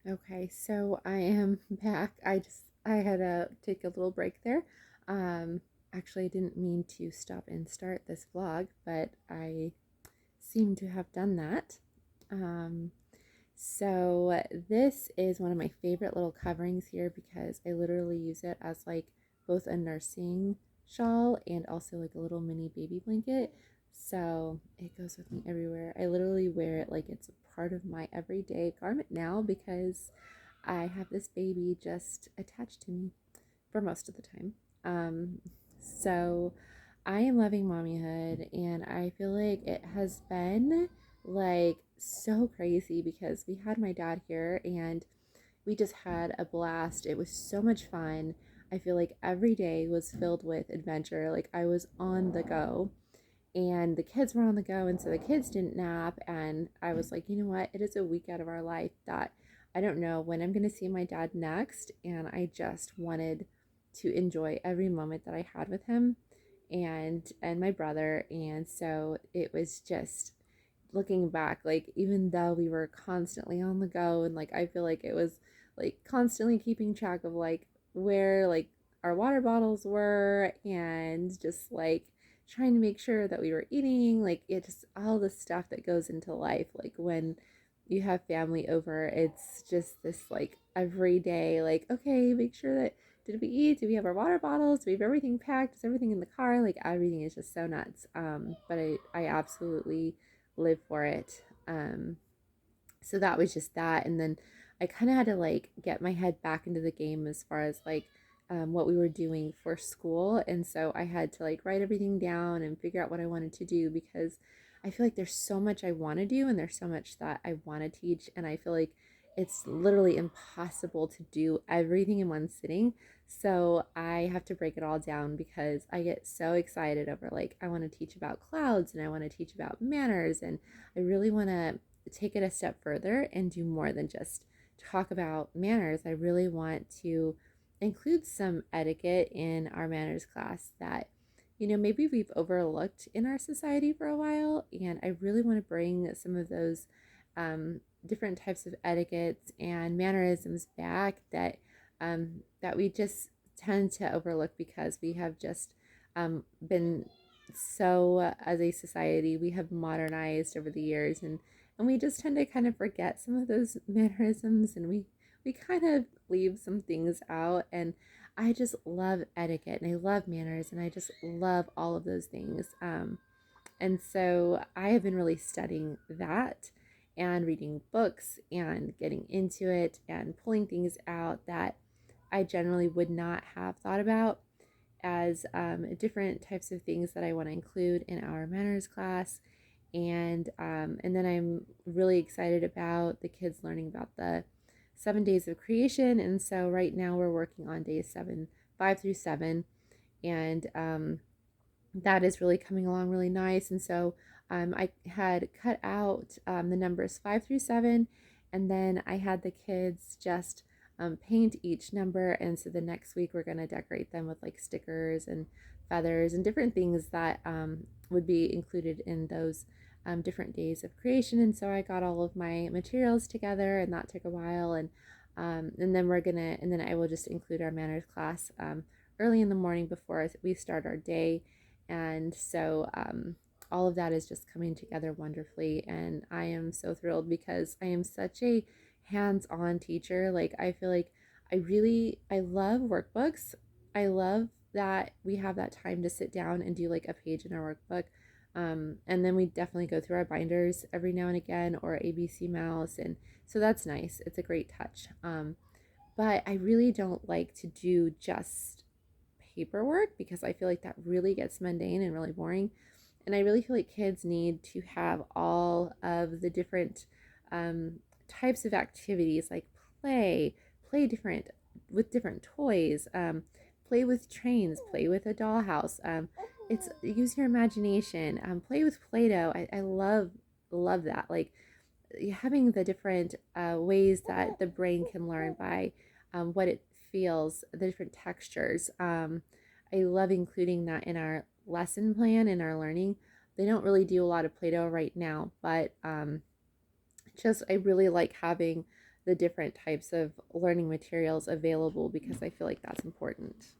Okay, so I am back. I had to take a little break there. Um, Actually, I didn't mean to stop and start this vlog, but I seem to have done that. Um, so this is one of my favorite little coverings here because I literally use it as like both a nursing shawl and also like a little mini baby blanket. So it goes with me everywhere. I literally wear it like it's a part of my everyday garment now because I have this baby just attached to me for most of the time. Um, so I am loving mommyhood, and I feel like it has been like so crazy because we had my dad here and we just had a blast. It was so much fun. I feel like every day was filled with adventure. Like I was on the go and the kids were on the go, and so the kids didn't nap, and I was like, you know what, it is a week out of our life that I don't know when I'm going to see my dad next, and I just wanted to enjoy every moment that I had with him and my brother. And so it was just looking back, like even though we were constantly on the go, and like I feel like it was like constantly keeping track of like where like our water bottles were, and just like trying to make sure that we were eating, like it just all the stuff that goes into life, like when you have family over, it's just this like every day, like, okay, make sure that did we eat, do we have our water bottles, do we have everything packed, is everything in the car, like everything is just so nuts. But I absolutely live for it. So that was just that. And then I kind of had to like get my head back into the game as far as like what we were doing for school. And so I had to like write everything down and figure out what I wanted to do because I feel like there's so much I want to do and there's so much that I want to teach. And I feel like it's literally impossible to do everything in one sitting. So I have to break it all down because I get so excited over like, I want to teach about clouds and I want to teach about manners, and I really want to take it a step further and do more than just talk about manners. I really want to include some etiquette in our manners class that, you know, maybe we've overlooked in our society for a while. And I really want to bring some of those different types of etiquettes and mannerisms back that we just tend to overlook because we have just been so as a society we have modernized over the years, and we just tend to kind of forget some of those mannerisms, and we kind of leave some things out. And I just love etiquette and I love manners and I just love all of those things. And so I have been really studying that and reading books and getting into it and pulling things out that I generally would not have thought about as different types of things that I want to include in our manners class. And then I'm really excited about the kids learning about the 7 days of creation. And so right now we're working on days 5 through 7, and that is really coming along really nice. And so I had cut out the numbers 5 through 7, and then I had the kids just paint each number. And so the next week we're going to decorate them with like stickers and feathers and different things that would be included in those different days of creation. And so I got all of my materials together, and that took a while. And then and then I will just include our manners class early in the morning before we start our day. And so all of that is just coming together wonderfully. And I am so thrilled because I am such a hands-on teacher. Like I feel like I love workbooks. I love that we have that time to sit down and do like a page in our workbook. And then we definitely go through our binders every now and again, or ABC Mouse. And so that's nice. It's a great touch. But I really don't like to do just paperwork because I feel like that really gets mundane and really boring. And I really feel like kids need to have all of the different types of activities, like play different with different toys, play with trains, play with a dollhouse. It's use your imagination, play with Play-Doh. I love that. Like having the different ways that the brain can learn by what it feels, the different textures. I love including that in our lesson plan in our learning. They don't really do a lot of Play-Doh right now, but just I really like having the different types of learning materials available because I feel like that's important.